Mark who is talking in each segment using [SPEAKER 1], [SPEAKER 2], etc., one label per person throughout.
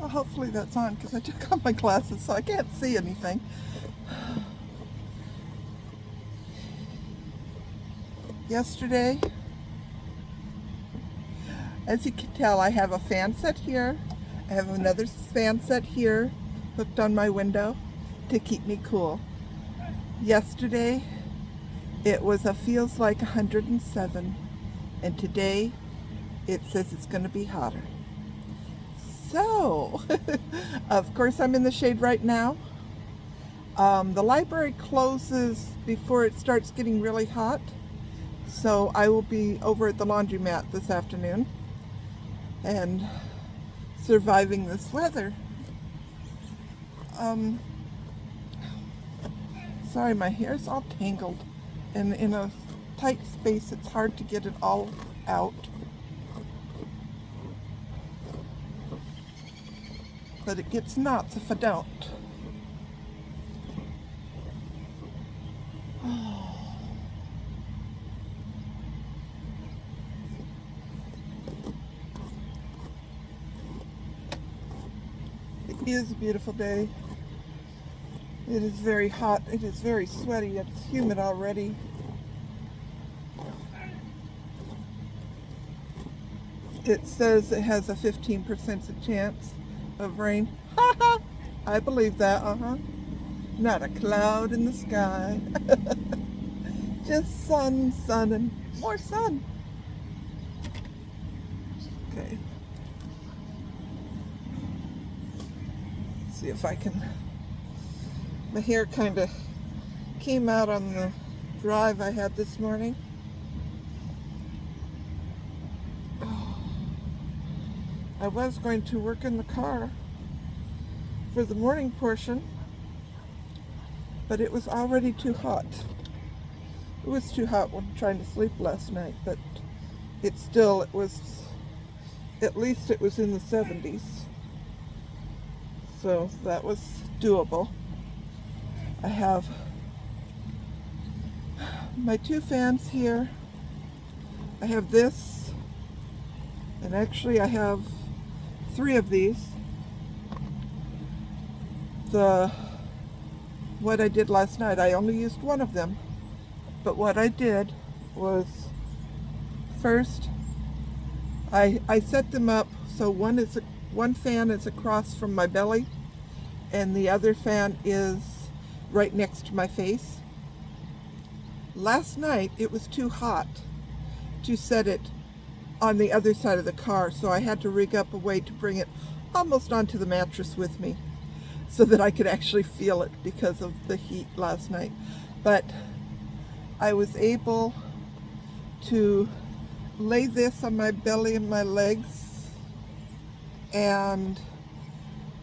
[SPEAKER 1] Well, hopefully that's on because I took off my glasses so I can't see anything. Yesterday, as you can tell, I have a fan set here. I have another fan set here hooked on my window to keep me cool. Yesterday, it was feels like 107, and today it says it's going to be hotter. So, of course, I'm in the shade right now. The library closes before it starts getting really hot, so I will be over at the laundromat this afternoon and surviving this weather. Sorry, my hair's all tangled, and in a tight space it's hard to get it all out. But it gets knots if I don't. It is a beautiful day. It is very hot. It is very sweaty. It's humid already. It says it has a 15% chance of rain. I believe that, Not a cloud in the sky. Just sun, sun, and more sun. Okay. Let's see if I can... My hair kind of came out on the drive I had this morning. I was going to work in the car for the morning portion, but it was already too hot. It was too hot when trying to sleep last night, but it was, at least it was in the 70s. So that was doable. I have my two fans here. I have this, and actually I have 3 of these. What I did last night, I only used 1 of them, but what I did was, first I set them up so one fan is across from my belly and the other fan is right next to my face. Last night it was too hot to set it on the other side of the car, so I had to rig up a way to bring it almost onto the mattress with me so that I could actually feel it because of the heat last night. But I was able to lay this on my belly and my legs, and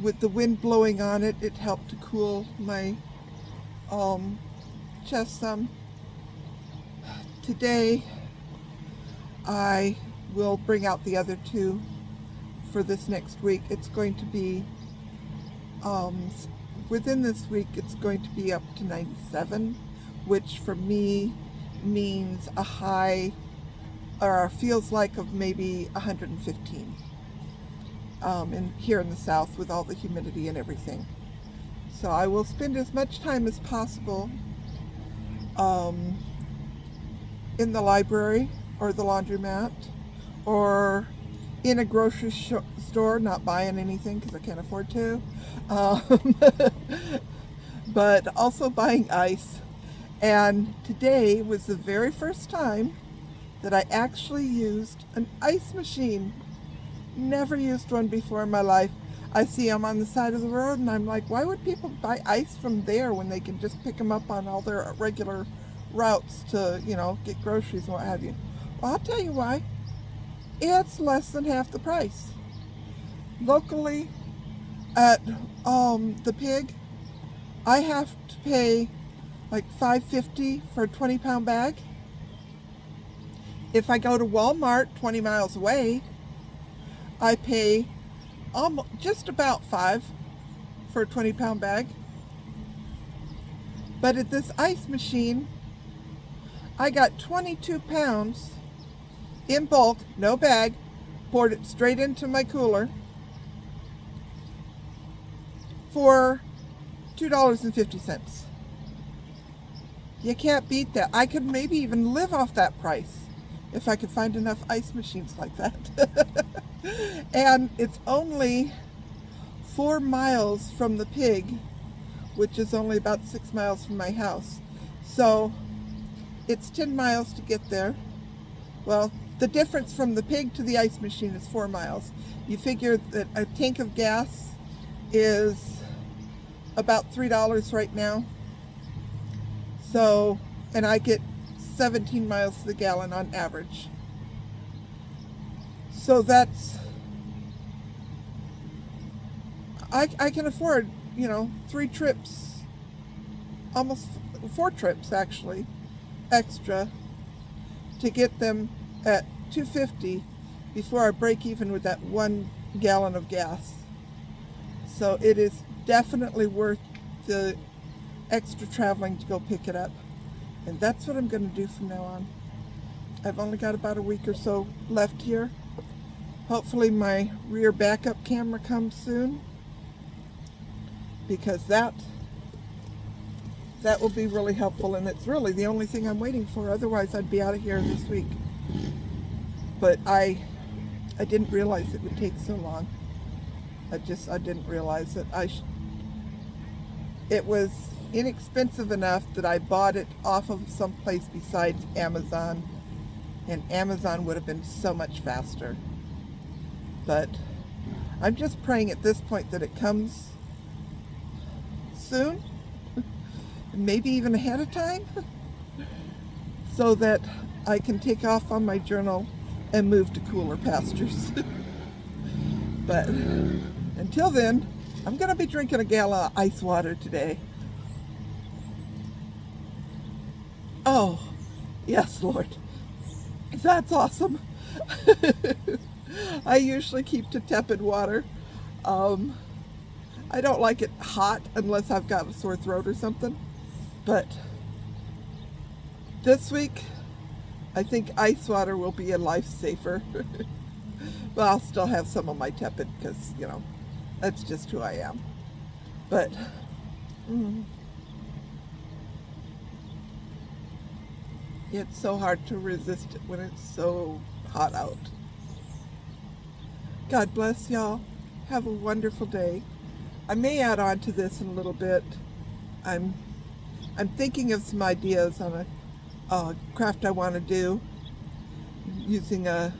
[SPEAKER 1] with the wind blowing on it, it helped to cool my chest some. Today I will bring out the other 2 for this next week. It's going to be within this week it's going to be up to 97, which for me means a high, or feels like, of maybe 115 here in the south with all the humidity and everything. So I will spend as much time as possible in the library or the laundromat or in a grocery store, not buying anything because I can't afford to, but also buying ice. And today was the very first time that I actually used an ice machine. Never used one before in my life. I see them on the side of the road and I'm like, why would people buy ice from there when they can just pick them up on all their regular routes to, get groceries and what have you? Well, I'll tell you why. It's less than half the price. Locally at the Pig, I have to pay like $5.50 for a 20-pound bag. If I go to Walmart 20 miles away, I pay just about $5 for a 20-pound bag. But at this ice machine, I got 22 pounds in bulk, no bag, poured it straight into my cooler, for $2.50. You can't beat that. I could maybe even live off that price if I could find enough ice machines like that. And it's only 4 miles from the Pig, which is only about 6 miles from my house. So it's 10 miles to get there. Well, the difference from the Pig to the ice machine is 4 miles. You figure that a tank of gas is about $3 right now. So, and I get 17 miles to the gallon on average. So that's, I can afford, 3 trips, almost 4 trips actually, extra to get them at $2.50 before I break even with that 1 gallon of gas. So it is definitely worth the extra traveling to go pick it up. And that's what I'm going to do from now on. I've only got about a week or so left here. Hopefully my rear backup camera comes soon, because that will be really helpful, and it's really the only thing I'm waiting for. Otherwise I'd be out of here this week. But I didn't realize it would take so long. I didn't realize it. It was inexpensive enough that I bought it off of someplace besides Amazon, and Amazon would have been so much faster. But I'm just praying at this point that it comes soon, maybe even ahead of time, so that I can take off on my journal and move to cooler pastures. But until then, I'm going to be drinking a gallon of ice water today. Oh, yes, Lord. That's awesome. I usually keep to tepid water. I don't like it hot unless I've got a sore throat or something. But this week, I think ice water will be a lifesaver. But I'll still have some of my tepid because, that's just who I am. But it's so hard to resist it when it's so hot out. God bless y'all. Have a wonderful day. I may add on to this in a little bit. I'm thinking of some ideas on a craft I want to do using a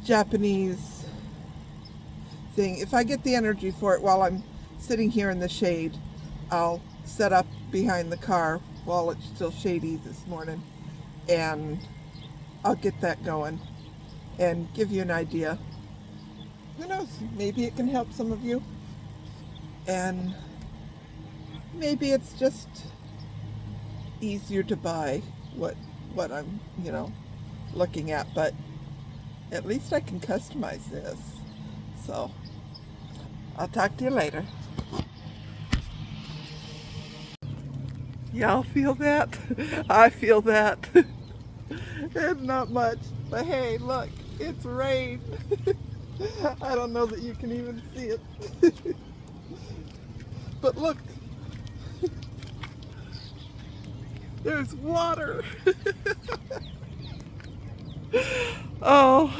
[SPEAKER 1] Japanese thing. If I get the energy for it while I'm sitting here in the shade, I'll set up behind the car while it's still shady this morning, and I'll get that going and give you an idea. Who knows, maybe it can help some of you, and maybe it's just easier to buy what I'm looking at, but at least I can customize this. So I'll talk to you later. Y'all feel that? I feel that. It's not much, but hey, look, it's rain. I don't know that you can even see it. But look, there's water. Oh,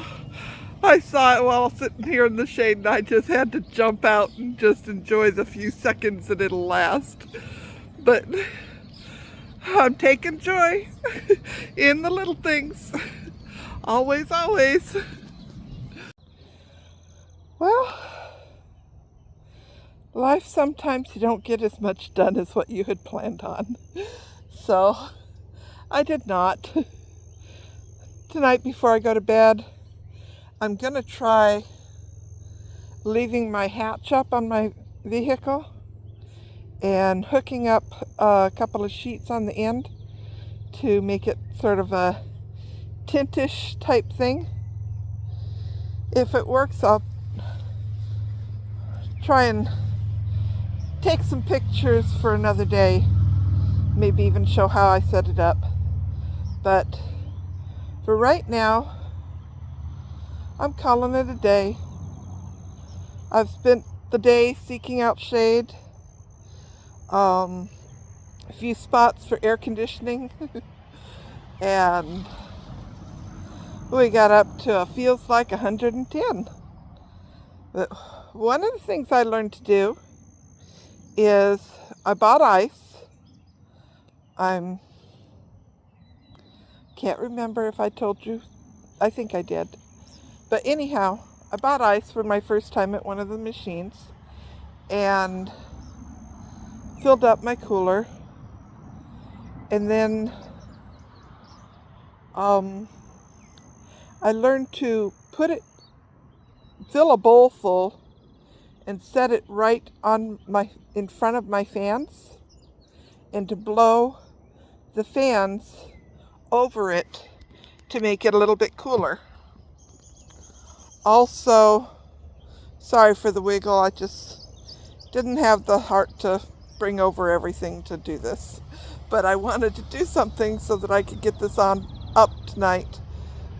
[SPEAKER 1] I saw it while sitting here in the shade, and I just had to jump out and just enjoy the few seconds that it'll last. But I'm taking joy in the little things. Always, always. Well, life sometimes you don't get as much done as what you had planned on. So I did not. Tonight before I go to bed, I'm going to try leaving my hatch up on my vehicle and hooking up a couple of sheets on the end to make it sort of a tintish type thing. If it works, I'll try and take some pictures for another day, maybe even show how I set it up. But for right now, I'm calling it a day. I've spent the day seeking out shade, a few spots for air conditioning, and we got up to feels like 110. But one of the things I learned to do is I bought ice. I can't remember if I told you. I think I did. But anyhow, I bought ice for my first time at one of the machines and filled up my cooler. And then I learned to fill a bowl full and set it right in front of my fans, and to blow the fans over it to make it a little bit cooler. Also, sorry for the wiggle, I just didn't have the heart to bring over everything to do this. But I wanted to do something so that I could get this up tonight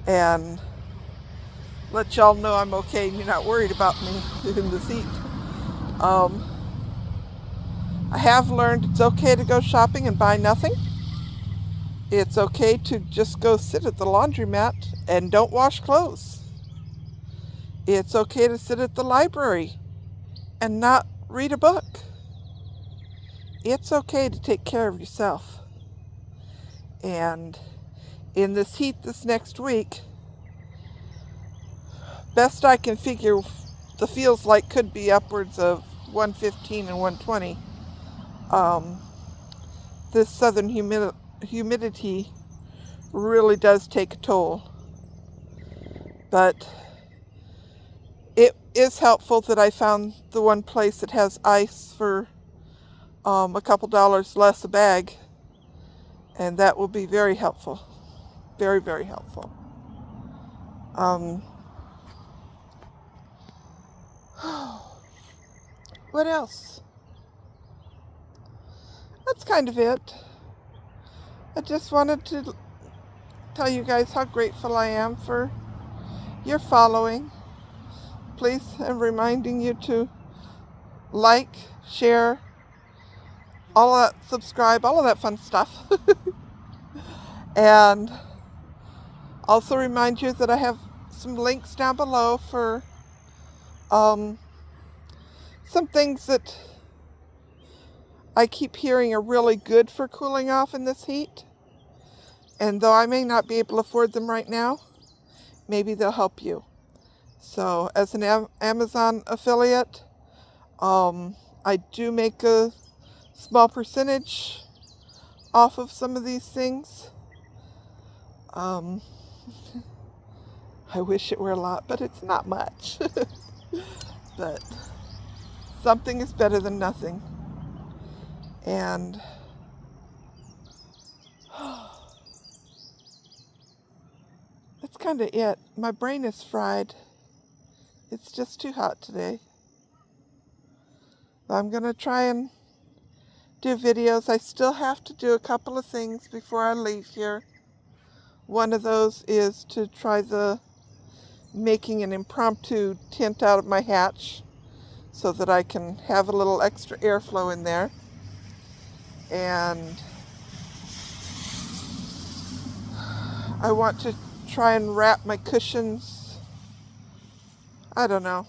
[SPEAKER 1] and let y'all know I'm okay and you're not worried about me in this heat. I have learned it's okay to go shopping and buy nothing. It's okay to just go sit at the laundromat and don't wash clothes. It's okay to sit at the library and not read a book. It's okay to take care of yourself. And in this heat this next week, best I can figure, the feels like could be upwards of 115 and 120. This southern humidity really does take a toll. But it is helpful that I found the one place that has ice for a couple dollars less a bag. And that will be very helpful. Very, very helpful. What else? That's kind of it. I just wanted to tell you guys how grateful I am for your following. Please, I'm reminding you to like, share, all that, subscribe, all of that fun stuff. And also remind you that I have some links down below for some things that I keep hearing are really good for cooling off in this heat. And though I may not be able to afford them right now, maybe they'll help you. So as an Amazon affiliate, I do make a small percentage off of some of these things. I wish it were a lot, but it's not much. But something is better than nothing. And that's kind of it. My brain is fried. It's just too hot today. I'm going to try and do videos. I still have to do a couple of things before I leave here. One of those is to try making an impromptu tent out of my hatch so that I can have a little extra airflow in there. And I want to try and wrap my cushions. I don't know.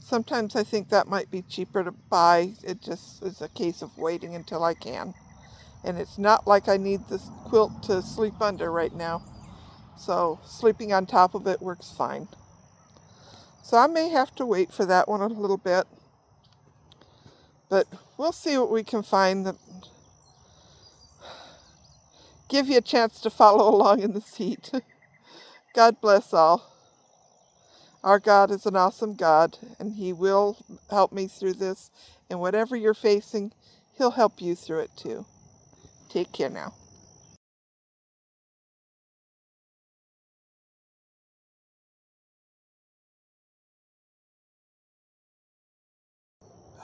[SPEAKER 1] Sometimes I think that might be cheaper to buy. It just is a case of waiting until I can. And it's not like I need this quilt to sleep under right now. So sleeping on top of it works fine. So I may have to wait for that one a little bit. But we'll see what we can find that give you a chance to follow along in this heat. God bless all. Our God is an awesome God, and He will help me through this. And whatever you're facing, He'll help you through it too. Take care now.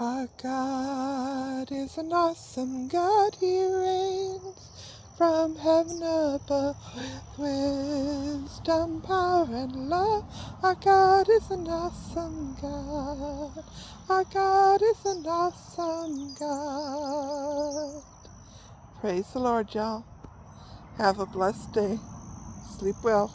[SPEAKER 1] Our God is an awesome God. He reigns from heaven above with wisdom. wisdom, power, and love. Our God is an awesome God. Our God is an awesome God. Praise the Lord, y'all. Have a blessed day. Sleep well.